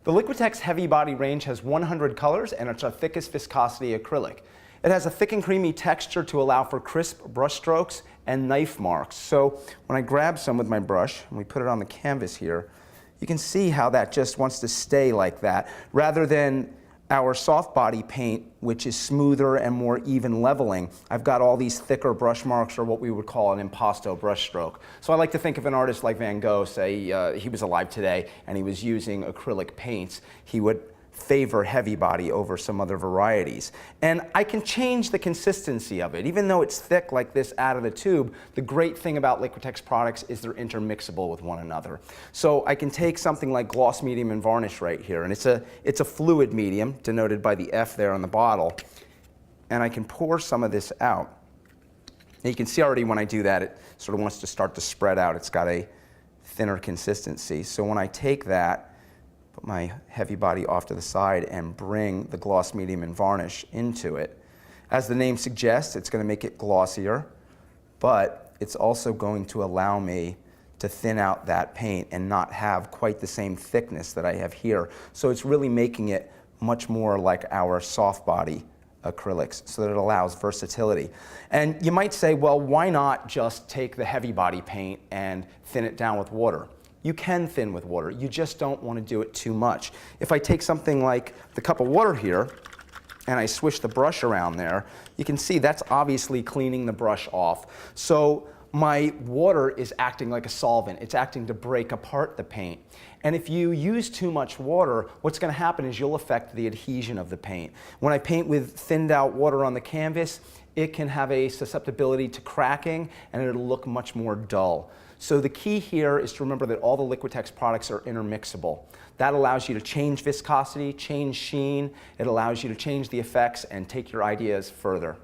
The Liquitex Heavy Body range has 100 colors and it's our thickest viscosity acrylic. It has a thick and creamy texture to allow for crisp brush strokes and knife marks. So when I grab some with my brush and we put it on the canvas here, you can see how that just wants to stay like that, rather than our soft body paint, which is smoother and more even leveling. I've got all these thicker brush marks, or what we would call an impasto brush stroke. So I like to think of an artist like Van Gogh, say he was alive today and he was using acrylic paints. He would favor heavy body over some other varieties. And I can change the consistency of it. Even though it's thick like this out of the tube, the great thing about Liquitex products is they're intermixable with one another. So I can take something like gloss medium and varnish right here, and it's a fluid medium, denoted by the F there on the bottle, and I can pour some of this out. And you can see already when I do that, it sort of wants to start to spread out. It's got a thinner consistency. So when I take that, put my heavy body off to the side and bring the gloss medium and varnish into it. As the name suggests, it's going to make it glossier, but it's also going to allow me to thin out that paint and not have quite the same thickness that I have here. So it's really making it much more like our soft body acrylics, so that it allows versatility. And you might say, well, why not just take the heavy body paint and thin it down with water? You can thin with water, you just don't want to do it too much. If I take something like the cup of water here and I swish the brush around there, you can see that's obviously cleaning the brush off. So my water is acting like a solvent. It's acting to break apart the paint. And if you use too much water, what's going to happen is you'll affect the adhesion of the paint. When I paint with thinned out water on the canvas, it can have a susceptibility to cracking and it'll look much more dull. So the key here is to remember that all the Liquitex products are intermixable. That allows you to change viscosity, change sheen, it allows you to change the effects and take your ideas further.